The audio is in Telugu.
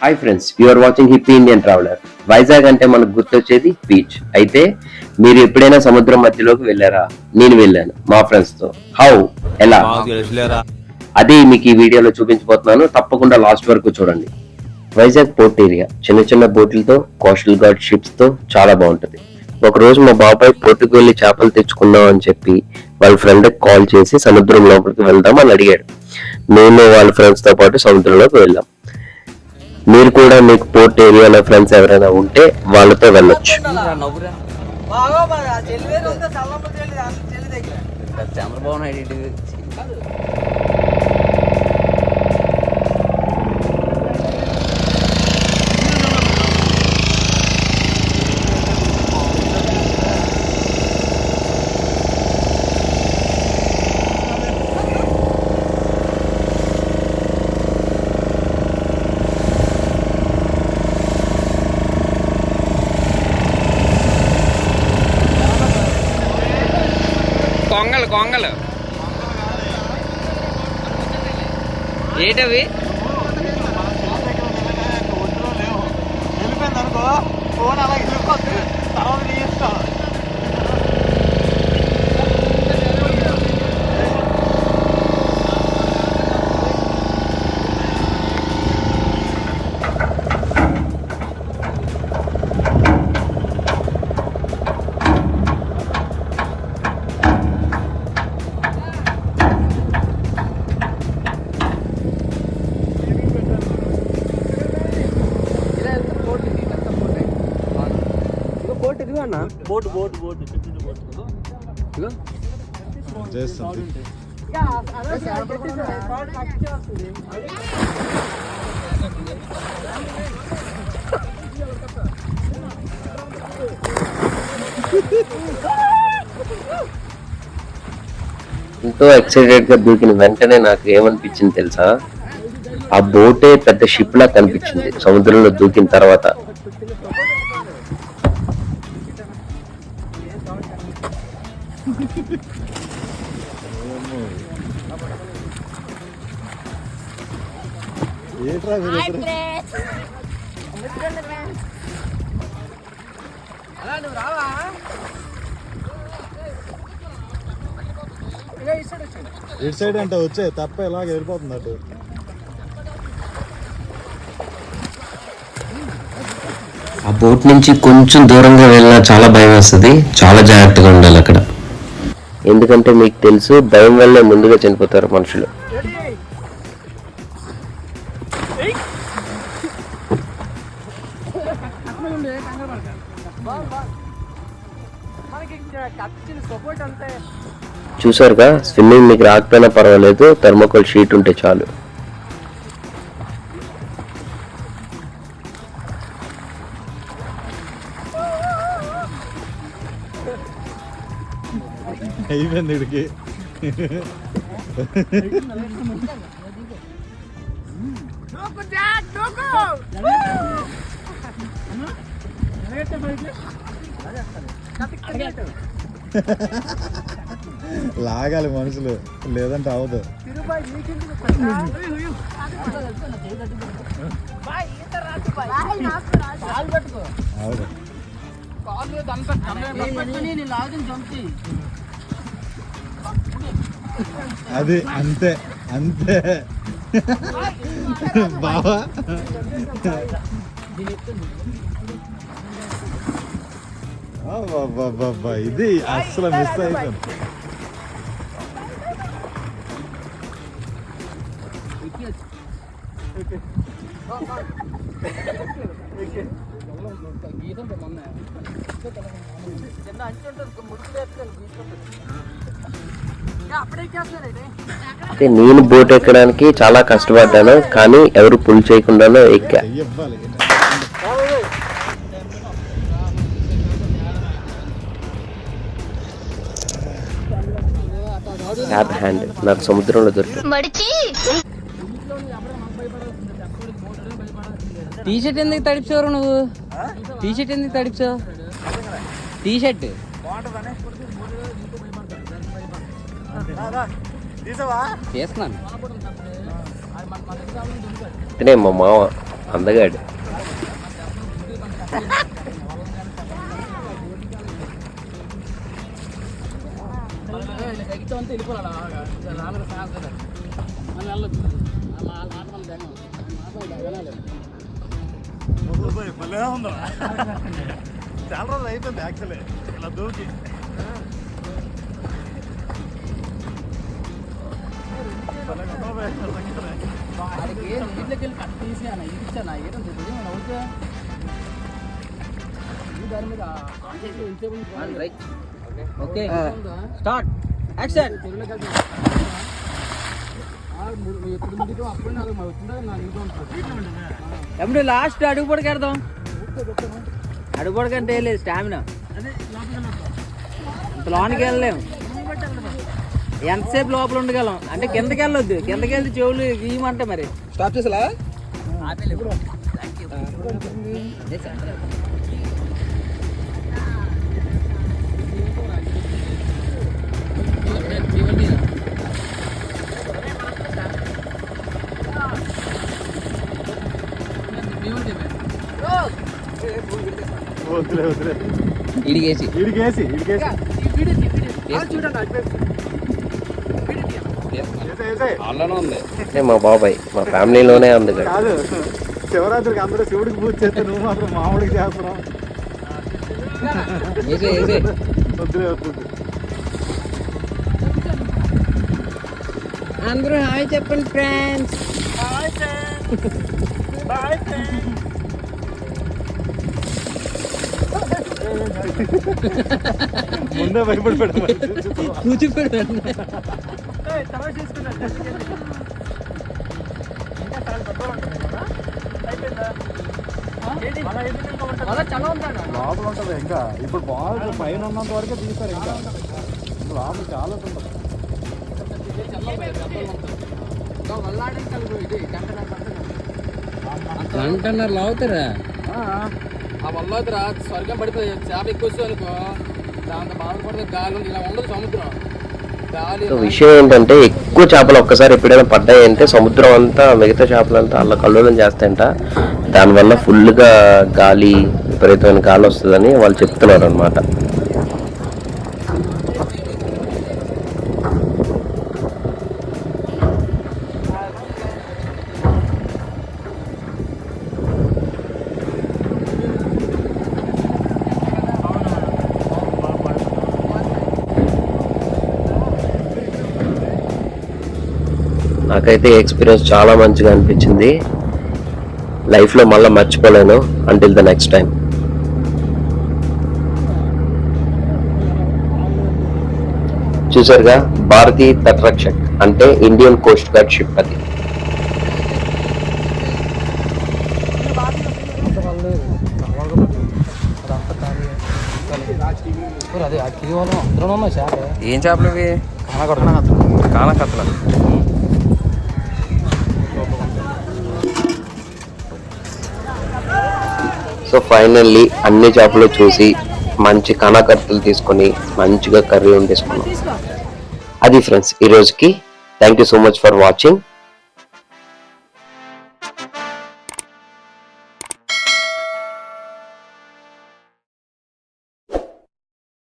Hi friends, you're watching hippie Indian traveller. Vizag అంటే మనకు గుర్తొచ్చేది బీచ్. అయితే మీరు ఎప్పుడైనా సముద్రం మధ్యలోకి వెళ్ళారా? నేను వెళ్ళాను మా ఫ్రెండ్స్ తో. హౌ, ఎలా, అది మీకు ఈ వీడియోలో చూపించబోతున్నాను. తప్పకుండా లాస్ట్ వరకు చూడండి. వైజాగ్ పోర్ట్ ఏరియా చిన్న చిన్న బోట్లతో, కోస్టల్ గార్డ్ షిప్స్ తో చాలా బాగుంటది. ఒక రోజు మా బాబాయ్ పోర్టుకు వెళ్లి చేపలు తెచ్చుకుందాం అని చెప్పి వాళ్ళ ఫ్రెండ్ కాల్ చేసి సముద్రం లోపలికి వెళ్దాం అని అడిగాడు. మేము వాళ్ళ ఫ్రెండ్స్ తో పాటు సముద్రంలోకి వెళ్ళాం. మీరు కూడా మీకు పోర్ట్ ఏరియాలో ఫ్రెండ్స్ ఎవరైనా ఉంటే వాళ్ళతో వెళ్ళొచ్చు. చంద్రబాబు నాయుడు కొంగలు ఏంటవి? వెళ్ళిపోయింది అనుకో, ఫోన్ అలాగే వెళ్ళిపోతుంది. తర్వాత నీ ఇష్టం. బోట్ చిన్న బోట్ చేస్తుంది. ఎంతో ఎక్సైటెడ్ గా దూకిన వెంటనే నాకు ఏమనిపించింది తెలుసా? ఆ బోటే పెద్ద షిప్ లా కనిపించింది సముద్రంలో దూకిన తర్వాత. ఇటు సైడ్ అంటే వచ్చే తప్ప ఇలాగ వెళ్ళిపోతుంది అటు. ఆ బోట్ నుంచి కొంచెం దూరంగా వెళ్ళినా చాలా భయం వేస్తుంది. చాలా జాగ్రత్తగా ఉండాలి అక్కడ. ఎందుకంటే మీకు తెలుసు, భయం వల్లే ముందుగా చనిపోతారు మనుషులు. చూసారుగా, స్విమ్మింగ్ మీకు రాకపోయినా పర్వాలేదు, థర్మోకోల్ షీట్ ఉంటే చాలు. అయిపోయింది ఇడికి. లాగాలి మనుషులు, లేదంటే అవదు. అది అంతే అంతే బావా. ఇది అసలు మిస్ అయిపోయింది. అయితే నేను బోట్ ఎక్కడానికి చాలా కష్టపడ్డాను, కానీ ఎవరు పుల్ చేయకుండానే ఎక్కా. ట్యాబ్ హ్యాండ్ నాకు సముద్రంలో దొరికింది. టీ షర్ట్ ఎందుకు తడిపించావు నువ్వు? టీ షర్ట్ ఎందుకు తడిపించావు? టీ షర్ట్ ఇతనే మా మామ అందగాడు. చాలా రోజులు అయిపోయింది యాక్చువల్లీ ఇలా దూకి. Okay start action. ఎప్పుడు లాస్ట్ అడుగు పడకెడదాం. అడుగు పడకంటే లేదు స్టామినా. అంత లోనికి వెళ్ళలేము. ఎంతసేపు లోపల ఉండగలం అంటే కిందకి వెళ్ళొద్దు. కిందకి వెళ్తే చెవులు గీయమంటే మరి స్టాప్ చేసలా వద్దులే వద్దులే. ఇడిగేసి ఇడికేసి ఆన్లోనే ఉంది. అంటే మా బాబాయ్ మా ఫ్యామిలీలోనే అందగాడు. కాదు, శివరాత్రికి అందరూ శివుడికి పూజ చేస్తే నువ్వు మాత్రం మామూడికి చేస్తున్నావు. వద్దులే వద్దు. అందరూ హాయ్ చెప్పండి ఫ్రెండ్స్. ముందే భయపడిపోయాడు. కూర్చిపోయాడు. లోపల ఉంటుంది ఇంకా. ఇప్పుడు బాగా పైన ఉన్నంత వరకే తీస్తారు. ఇంకా లోపల చాలా ఉంటుంది. గంటన్నర లాగుతారా? ఆ వల్ల స్వర్గం పడిపోయి చేప ఎక్కువ అనుకో దాంతో బాధపడితే గాలి ఇలా ఉండదు సముద్రం. సో విషయం ఏంటంటే ఎక్కువ చేపలు ఒక్కసారి ఎప్పుడైనా పడ్డాయంటే సముద్రం అంతా మిగతా చేపలంతా అలా కల్లోలం చేస్తాయంట. దానివల్ల ఫుల్గా గాలి, విపరీతమైన గాలి వస్తుందని వాళ్ళు చెప్తున్నారు అనమాట. నాకైతే ఎక్స్పీరియన్స్ చాలా మంచిగా అనిపించింది. లైఫ్లో మళ్ళీ మర్చిపోలేను అంటిల్ ద నెక్స్ట్ టైం. చూసారుగా, భారతీయ తటరక్షక్ అంటే ఇండియన్ కోస్ట్ గార్డ్ షిప్ అది. ఏం చేపలు ఇవి? కానకత్తల. సో ఫైనల్లీ అన్ని చేపలు చూసి మంచి కనకత్తులు తీసుకొని మంచిగా కర్రీ వండేసుకున్నాం. అది ఫ్రెండ్స్ ఈ రోజుకి. Thank you so much for watching.